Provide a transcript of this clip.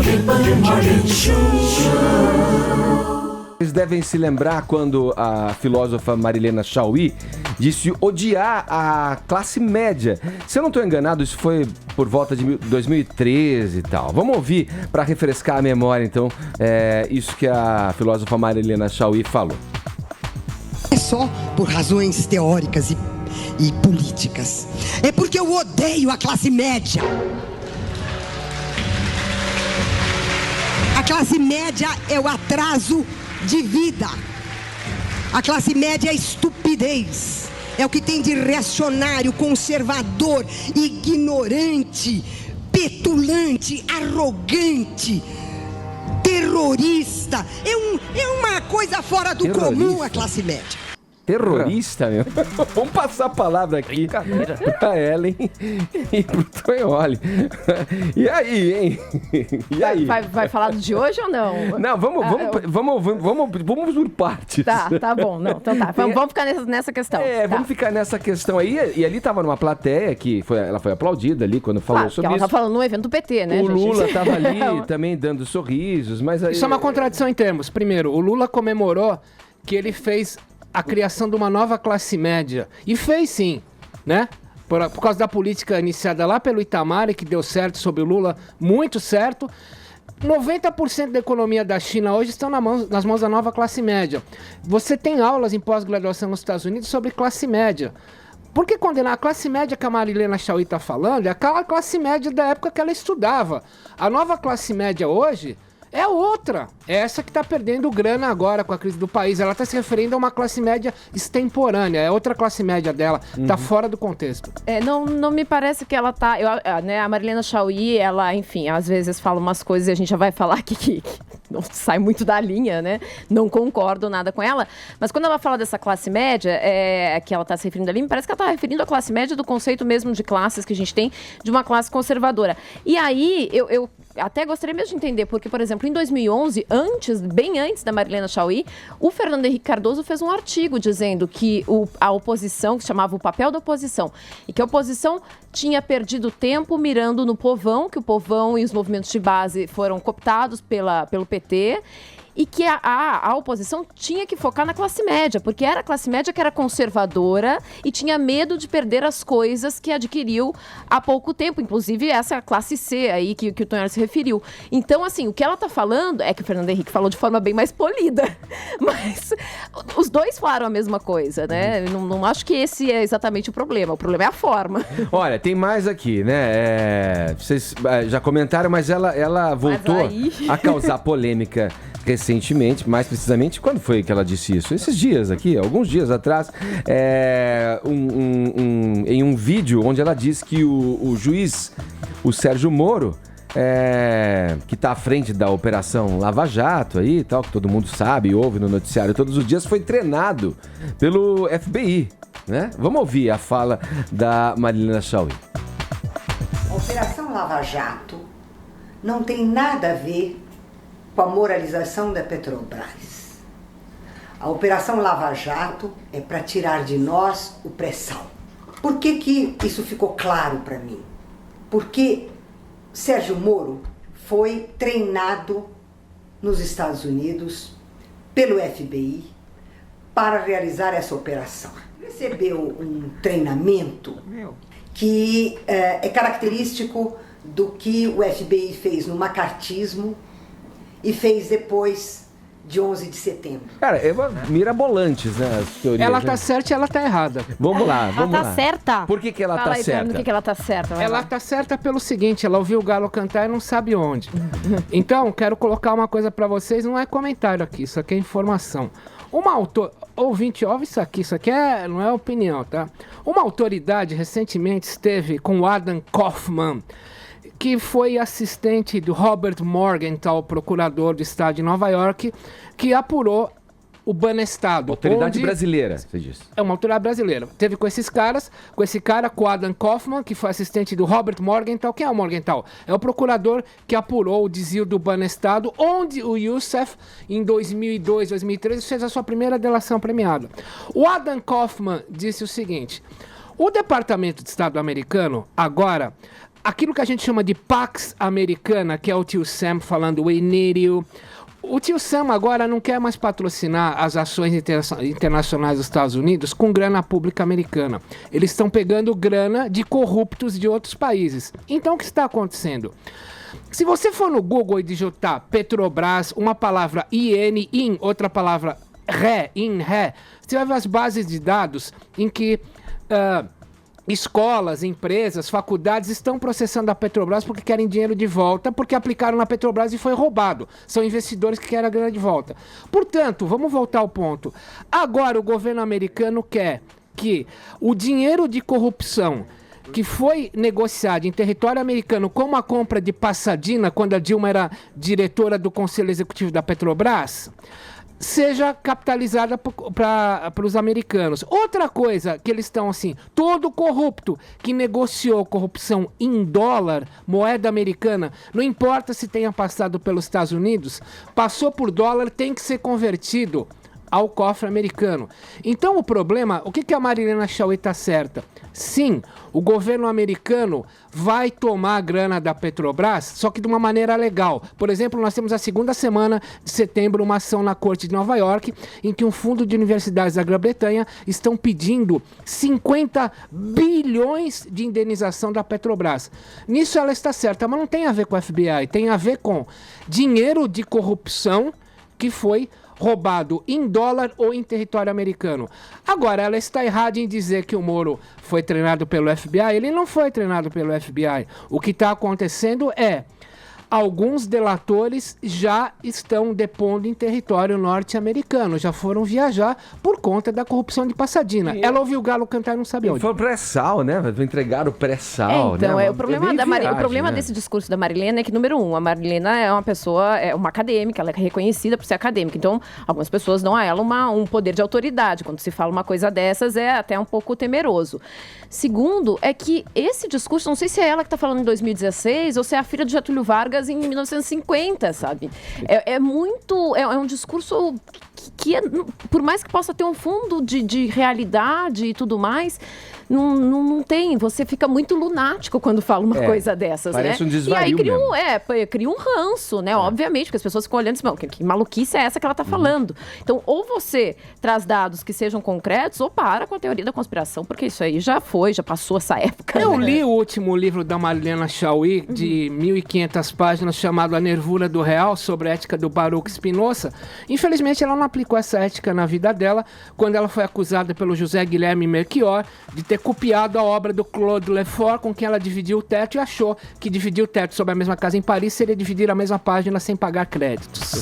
Jovem Pan Morning Show. Vocês devem se lembrar quando a filósofa Marilena Chaui disse odiar a classe média. Se eu não estou enganado, isso foi por volta de 2013 e tal. Vamos ouvir para refrescar a memória, então, isso que a filósofa Marilena Chaui falou. É só por razões teóricas e políticas. É porque eu odeio a classe média. A classe média é o atraso de vida. A classe média é a estupidez. É o que tem de reacionário, conservador, ignorante, petulante, arrogante, terrorista. É uma coisa fora do comum a classe média. Terrorista, meu. Vamos passar a palavra aqui pra Ellen e pro Tonholi. E aí, hein? E aí? Vai falar do de hoje ou não? Não, vamos por partes. Tá bom. Não, então tá. Vamos ficar nessa questão. Vamos ficar nessa questão aí. E ali tava numa plateia que ela foi aplaudida ali quando falou sobre ela isso. Ela tá falando no evento do PT, né, O gente? Lula tava ali também dando sorrisos, mas aí... Isso é uma contradição em termos. Primeiro, o Lula comemorou que ele fez a criação de uma nova classe média. E fez sim, né? Por causa da política iniciada lá pelo Itamar, e que deu certo sob o Lula, muito certo. 90% da economia da China hoje estão nas mãos da nova classe média. Você tem aulas em pós-graduação nos Estados Unidos sobre classe média. Por que condenar a classe média que a Marilena Chaui está falando? É aquela classe média da época que ela estudava. A nova classe média hoje é outra. É essa que está perdendo grana agora com a crise do país. Ela está se referindo a uma classe média extemporânea. É outra classe média dela. Está fora do contexto. Não me parece que ela tá... a Marilena Chaui, ela, enfim, às vezes fala umas coisas e a gente já vai falar que não sai muito da linha, né? Não concordo nada com ela. Mas quando ela fala dessa classe média, que ela está se referindo ali, me parece que ela está referindo à classe média do conceito mesmo de classes que a gente tem, de uma classe conservadora. E aí, eu até gostaria mesmo de entender, porque, por exemplo, em 2011, bem antes da Marilena Chaui, o Fernando Henrique Cardoso fez um artigo dizendo que a oposição, que se chamava O Papel da Oposição, e que a oposição tinha perdido tempo mirando no povão, que o povão e os movimentos de base foram cooptados pelo PT, e que a oposição tinha que focar na classe média, porque era a classe média que era conservadora e tinha medo de perder as coisas que adquiriu há pouco tempo, inclusive essa classe C aí que o Tonholi se referiu. Então, assim, o que ela está falando é que o Fernando Henrique falou de forma bem mais polida, mas os dois falaram a mesma coisa, né? Não acho que esse é exatamente o problema é a forma. Olha, tem mais aqui, né? Vocês já comentaram, mas ela voltou a causar polêmica recentemente, mais precisamente, quando foi que ela disse isso? Esses dias aqui, alguns dias atrás, em um vídeo onde ela diz que o juiz, o Sérgio Moro, que está à frente da Operação Lava Jato aí e tal, que todo mundo sabe, ouve no noticiário todos os dias, foi treinado pelo FBI, né? Vamos ouvir a fala da Marilena Chaui. A Operação Lava Jato não tem nada a ver com a moralização da Petrobras. A Operação Lava Jato é para tirar de nós o pré-sal. Por que isso ficou claro para mim? Porque Sérgio Moro foi treinado nos Estados Unidos pelo FBI para realizar essa operação. Recebeu um treinamento que é característico do que o FBI fez no macartismo e fez depois de 11 de setembro. Cara, mirabolantes, né, as teorias. Ela tá certa e ela tá errada. Vamos lá. Ela tá certa? Por que ela tá certa? Por que ela tá certa? Ela tá certa pelo seguinte, ela ouviu o galo cantar e não sabe onde. Então, quero colocar uma coisa pra vocês, não é comentário aqui, isso aqui é informação. Ouvinte, ouve isso aqui não é opinião, tá? Uma autoridade recentemente esteve com o Adam Kaufman, que foi assistente do Robert Morgenthau, procurador do estado de Nova York, que apurou o Banestado. Autoridade brasileira, você disse. É uma autoridade brasileira. Teve com esse cara, com o Adam Kaufman, que foi assistente do Robert Morgenthau. Quem é o Morgenthau? É o procurador que apurou o desvio do Banestado, onde o Youssef, em 2002, 2013, fez a sua primeira delação premiada. O Adam Kaufman disse o seguinte: o Departamento de Estado americano, agora, aquilo que a gente chama de Pax Americana, que é o tio Sam falando "We need you". O tio Sam agora não quer mais patrocinar as ações internacionais dos Estados Unidos com grana pública americana. Eles estão pegando grana de corruptos de outros países. Então o que está acontecendo? Se você for no Google e digitar Petrobras, uma palavra in, outra palavra ré, você vai ver as bases de dados em que escolas, empresas, faculdades estão processando a Petrobras porque querem dinheiro de volta, porque aplicaram na Petrobras e foi roubado. São investidores que querem a grana de volta. Portanto, vamos voltar ao ponto. Agora o governo americano quer que o dinheiro de corrupção que foi negociado em território americano, como a compra de Pasadena, quando a Dilma era diretora do Conselho Executivo da Petrobras, seja capitalizada para os americanos. Outra coisa que eles estão assim, todo corrupto que negociou corrupção em dólar, moeda americana, não importa se tenha passado pelos Estados Unidos, passou por dólar, tem que ser convertido ao cofre americano. Então o problema, o que a Marilena Chaui está certa? Sim, o governo americano vai tomar a grana da Petrobras, só que de uma maneira legal. Por exemplo, nós temos a segunda semana de setembro uma ação na Corte de Nova York, em que um fundo de universidades da Grã-Bretanha estão pedindo 50 bilhões de indenização da Petrobras. Nisso ela está certa, mas não tem a ver com o FBI, tem a ver com dinheiro de corrupção que foi roubado em dólar ou em território americano. Agora, ela está errada em dizer que o Moro foi treinado pelo FBI. Ele não foi treinado pelo FBI. O que está acontecendo é alguns delatores já estão depondo em território norte-americano, já foram viajar por conta da corrupção de Pasadena. Ela ouviu o galo cantar e não sabe onde. Foi o pré-sal, né? Entregaram o pré-sal, então, né? o problema, o problema desse discurso da Marilena é que, número um, a Marilena é uma pessoa, é uma acadêmica, ela é reconhecida por ser acadêmica. Então, algumas pessoas dão a ela um poder de autoridade. Quando se fala uma coisa dessas, é até um pouco temeroso. Segundo, é que esse discurso, não sei se é ela que está falando em 2016 ou se é a filha de Getúlio Vargas em 1950, sabe? É um discurso que por mais que possa ter um fundo de realidade e tudo mais, não tem. Você fica muito lunático quando fala uma coisa dessas, parece né? Um desvario e aí cria um ranço, né? Obviamente, porque as pessoas ficam olhando e dizem, que maluquice é essa que ela tá falando? Então, ou você traz dados que sejam concretos, ou para com a teoria da conspiração, porque isso aí já passou essa época. Eu li o último livro da Marilena Chaui, de 1.500 páginas, chamado A Nervura do Real, sobre a ética do Baruch Spinoza. Infelizmente, ela não aplicou essa ética na vida dela, quando ela foi acusada pelo José Guilherme Melchior de ter copiado a obra do Claude Lefort, com quem ela dividiu o teto, e achou que dividir o teto sobre a mesma casa em Paris seria dividir a mesma página sem pagar créditos.